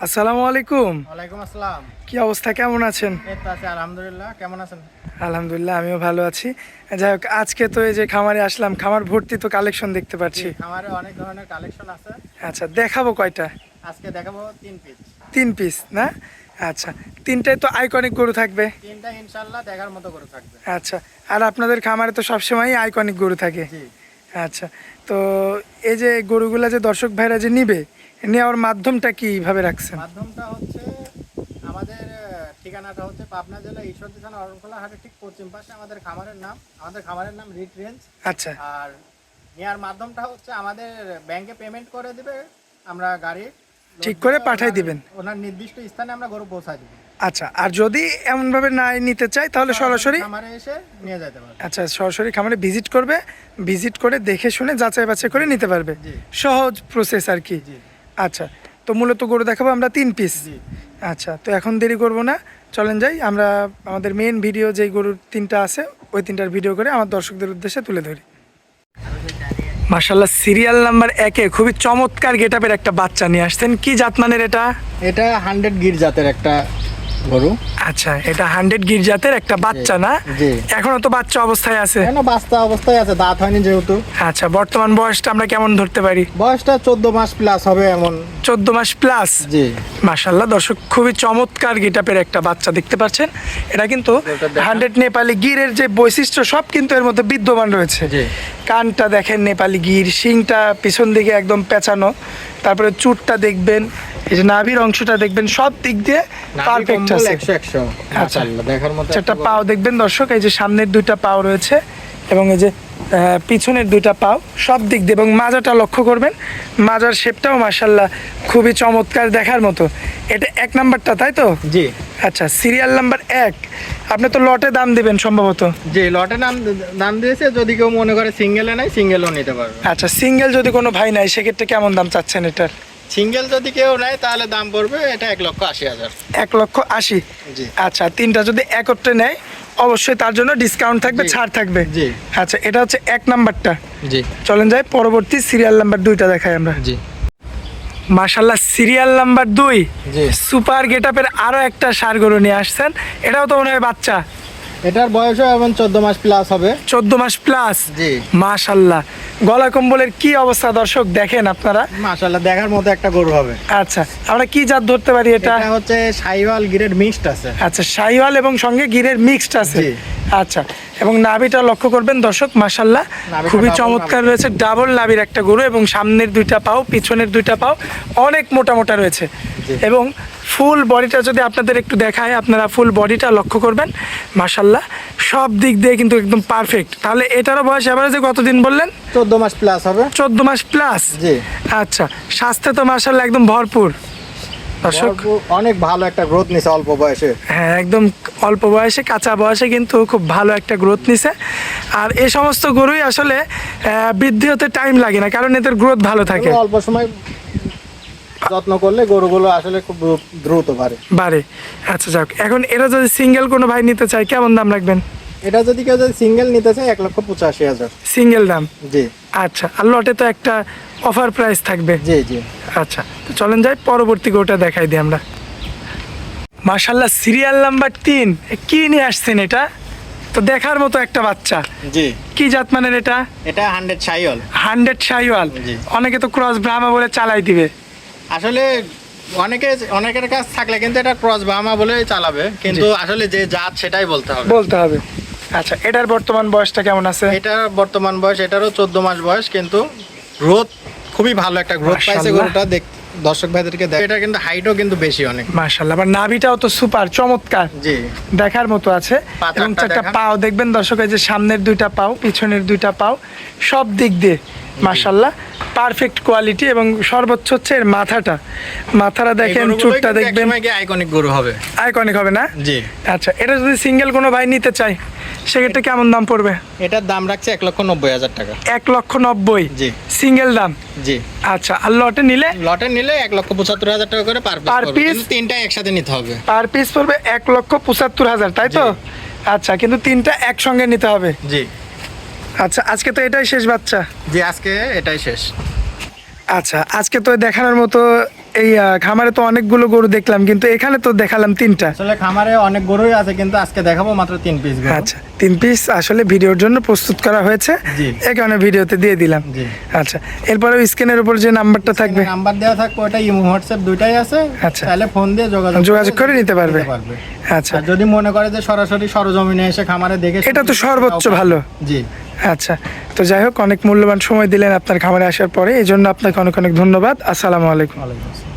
আসসালামু আলাইকুম। ওয়ালাইকুম আসসালাম। কি অবস্থা, কেমন আছেন? এই তো আছি আলহামদুলিল্লাহ। কেমন আছেন? আলহামদুলিল্লাহ, আমিও ভালো আছি। যাই হোক, আজকে তো এই যে খামারে আসলাম, খামার ভর্তি তো কালেকশন দেখতে পাচ্ছি। খামারে অনেক ধরনের কালেকশন আছে। আচ্ছা, দেখাবো কয়টা? আজকে দেখাবো 3 পিস। 3 পিস না? আচ্ছা, তিনটায় তো আইকনিক গরু থাকবে। তিনটা ইনশাআল্লাহ দেখার মতো করে থাকবে। আচ্ছা, আর আপনাদের খামারে তো সবসময়ই আইকনিক গরু থাকে। জি। আচ্ছা, তো এই যে গরুগুলা যে দর্শক ভাইরা যে নিবে, নেওয়ার মাধ্যমটা কিভাবে রাখছেন? মাধ্যমটা হচ্ছে আমাদের ঠিকানাটা হচ্ছে পাবনা জেলা ঈশ্বরদী থানা অরণখোলা হাটের ঠিক পশ্চিম পাশে আমাদের খামারের নাম রিট রেঞ্জ। আচ্ছা, আর নেওয়ার মাধ্যমটা হচ্ছে আমাদের ব্যাংকে পেমেন্ট করে দিবে, আমরা গাড়ি ঠিক করে পাঠাই দিবেন। ওনার নির্দিষ্ট স্থানে আমরা গরু পৌঁছায় দিব। আচ্ছা, আর যদি এমনভাবে না নিতে চাই তাহলে সরাসরি খামারে এসে নিয়ে যেতে পারবে। আচ্ছা, সরাসরি খামারে ভিজিট করবে, ভিজিট করে দেখে শুনে যাচাই বাছাই করে নিতে পারবে। জি। সহজ প্রসেস আর কি। জি। আচ্ছা, তো মূলত গরু দেখাবো আমরা 3 পিস। জি। আচ্ছা, তো এখন দেরি করব না, চলেন যাই আমরা আমাদের মেন ভিডিও যেই গরুর 3টা আছে ওই 3টার ভিডিও করে আমার দর্শকদের উদ্দেশ্যে তুলে ধরি। মাশাআল্লাহ, সিরিয়াল নাম্বার 1-এ খুবই চমৎকার গেটআপের একটা বাচ্চা নিয়ে আসছেন। কি জাতমানের এটা? এটা 100 গির জাতের একটা গরু। আচ্ছা, এটা 100 গির জাতের একটা বাচ্চা না? জি। এখনো তো বাচ্চা অবস্থায় আছে। কেন বাচ্চা অবস্থায় আছে, দাঁত হয়নি যেহেতু। আচ্ছা, বর্তমান বয়সটা আমরা কেমন ধরতে পারি? বয়সটা 14 মাস প্লাস হবে এমন। 14 মাস প্লাস। জি। মাশাআল্লাহ, দর্শক খুবই চমৎকার গেটআপের একটা বাচ্চা দেখতে পাচ্ছেন। এটা কিন্তু 100 নেপালি গিরের যে বৈশিষ্ট্য সব কিন্তু এর মধ্যে বিদ্যমান রয়েছে। জি। কানটা দেখেন নেপালি গির, শিংটা পিছন দিকে একদম পেঁচানো, তারপরে চুটটা দেখবেন, এই যে নাভির অংশটা দেখবেন, সব দিক দিয়ে পারফেক্ট আছে। 100 মাশাআল্লাহ দেখার মতো চারটা পাও দেখবেন দর্শক, এই যে সামনের 2টা পাও রয়েছে এবং এই যে পিছনের 2টা পাও সব দিক দিয়ে, এবং মাজাটা লক্ষ্য করবেন, মাজার শেপটাও মাশাআল্লাহ খুবই চমৎকার দেখার মতো। এটা 1 নাম্বারটা, তাই তো? জি। আচ্ছা, সিরিয়াল নাম্বার 1। আপনি তো লটে দাম দিবেন সম্ভবত। জি, লটে নাম দিয়েছে, যদি কেউ মনে করে সিঙ্গেলে নাই সিঙ্গেলও নিতে পারবে। আচ্ছা, সিঙ্গেল যদি কোনো ভাই নাই সেক্ষেত্রে কেমন দাম চাচ্ছেন এটার? সিঙ্গেল যদি কেউ নেয় তাহলে দাম পড়বে এটা 1,80,000। 1,80,000। জি। আচ্ছা, 3টা যদি একত্রে নেয় অবশ্যই তার জন্য ডিসকাউন্ট থাকবে, জি। ছাড় থাকবে। জি। আচ্ছা, এটা হচ্ছে 1 নাম্বারটা। জি। চলেন যাই পরবর্তী সিরিয়াল নাম্বার 2টা দেখাই আমরা। জি। মাশাআল্লাহ, সিরিয়াল নাম্বার 2 জি। সুপার গেটআপের আরো একটা ষাঁড় গরু নিয়ে আসছেন। এটাও তো মনে হয় বাচ্চা। এটার বয়সও এখন 14 মাস প্লাস হবে। 14 মাস প্লাস। জি। মাশাআল্লাহ, গলা কম্বলের কি অবস্থা দর্শক দেখেন আপনারা। মাশাআল্লাহ দেখার মতো একটা গরু হবে। আচ্ছা, আমরা কি জাত ধরতে পারি এটা? এটা হচ্ছে শাহিওয়াল গিরের মিক্সড আছে। আচ্ছা, শাহিওয়াল এবং সঙ্গে গিরের মিক্সড আছে। জি। আচ্ছা, এবং নাভিটা লক্ষ্য করবেন দর্শক, মাশাআল্লাহ নাভিটা খুবই double চমৎকার নাভি। রয়েছে। ডাবল নাভির একটা গরু, এবং সামনের 2টা পাও পিছনের 2টা পাও অনেক মোটা মোটা রয়েছে। জি। এবং ফুল বডিটা যদি আপনাদের একটু দেখায়, আপনারা ফুল বডিটা লক্ষ্য করবেন, মাশাআল্লাহ সব দিক দিয়ে কিন্তু একদম পারফেক্ট। তাহলে এটারও বয়স এভারেজে কতদিন বললেন? 14 মাস প্লাস হবে। 14 মাস প্লাস। জি। আচ্ছা, স্বাস্থ্য তো মাশাআল্লাহ একদম ভরপুর দর্শক। অনেক ভালো একটা গ্রোথ নিছে অল্প বয়সে। হ্যাঁ, একদম অল্প বয়সে, কাঁচা বয়সে কিন্তু খুব ভালো একটা গ্রোথ নিছে। আর এই সমস্ত গরুই আসলে বৃদ্ধি হতে টাইম লাগে না, কারণ এদের গ্রোথ ভালো থাকে, অল্প সময় যত্ন করলে গরুগুলো আসলে খুব দ্রুত বাড়ে। আচ্ছা, যাক, এখন এরা যদি সিঙ্গেল কোনো ভাই নিতে চায় কেমন দাম রাখবেন? এটা যদি কেউ যদি সিঙ্গেল নিতে চায় 1,85,000 সিঙ্গেল দাম। জি। আচ্ছা, আর লটে তো একটা অফার প্রাইস থাকবে। জি। জি। আচ্ছা, তো চলেন যাই পরবর্তী গরুটা দেখাই দিই আমরা। মাশাআল্লাহ, সিরিয়াল নাম্বার 3। কি নিয়ে আসছেন এটা? তো দেখার মতো একটা বাচ্চা। জি। কি জাত মানের এটা? এটা 100 শাহিওয়াল। 100 শাহিওয়াল। জি। অনেকে তো ক্রস ব্রাহ্মা বলে চালাই দিবে। আসলে অনেকের কাছে থাকলে কিন্তু এটা ক্রস ব্রাহ্মা বলে চালাবে, কিন্তু আসলে যে জাত সেটাই বলতে হবে। আচ্ছা, এটার বর্তমান বয়সটা কেমন আছে? এটা বর্তমান বয়স, এটারও 14 মাস বয়স, কিন্তু গ্রোথ খুবই ভালো একটা গ্রোথ পাইছে মাশাআল্লাহ। গরুটা। দর্শক ভাইদেরকে দেখ, এটা কিন্তু হাইটও কিন্তু বেশি অনেক। মাশাআল্লাহ, আবার নাভিটাও তো সুপার চমৎকার, জি। দেখার মতো আছে। পাঁচ এবং আটটা 4টা দেখা। পাও দেখবেন দর্শক, এই যে সামনের 2টা পাও পিছনের 2টা পাও সব দিক দিয়ে মাশাআল্লাহ পারফেক্ট কোয়ালিটি। এবং সর্বোচ্চ হচ্ছে এর মাথাটা দেখেন, চুটটা দেখবেন, আইকনিক গরু হবে। আইকনিক হবে না? জি। আচ্ছা, এটা যদি সিঙ্গেল কোনো ভাই নিতে চায় সেক্ষেত্রে কেমন দাম পড়বে? এটার দাম রাখছে 1,90,000 টাকা। 1,90,000 জি। সিঙ্গেল দাম। জি। আচ্ছা, আর লটে নিলে? লটে নিলে 1,75,000 টাকা করে পার Per পিস, piece? কিন্তু তিনটা একসাথে নিতে হবে। পার পিস পড়বে 1,75,000, তাই তো? আচ্ছা, কিন্তু 3টা একসঙ্গে নিতে হবে। জি। আচ্ছা, আজকে তো এটাই শেষ বাচ্চা। জি, আজকে এটাই শেষ। আচ্ছা, আজকে তো দেখানোর মতো এই খামারে তো অনেকগুলো গরু দেখলাম, কিন্তু এখানে তো দেখালাম 3টা। আসলে খামারে অনেক গরুই আছে, কিন্তু আজকে দেখাবো মাত্র 3 পিস গরু। আচ্ছা, 3 পিস আসলে ভিডিওর জন্য প্রস্তুত করা হয়েছে, জি। এই কারণে ভিডিওতে দিয়ে দিলাম। জি। আচ্ছা, এরপরে স্ক্রিনের উপর যে নাম্বারটা থাকবে, নাম্বার দেওয়া থাকবে, ওটা ইমো হোয়াটসঅ্যাপ দুইটাই আছে। আচ্ছা। তাহলে ফোন দিয়ে যোগাযোগ করে নিতে পারবে। আচ্ছা, আর যদি মনে করে যে সরাসরি সরজমিনে এসে খামারে দেখে, এটা তো সর্বোচ্চ ভালো। জি। আচ্ছা, তো যাই হোক, অনেক মূল্যবান সময় দিলেন আপনার খামারে আসার পরে, এই জন্য আপনাকে অনেক অনেক ধন্যবাদ। আসসালামু আলাইকুম। ওয়ালাইকুম আসসালাম।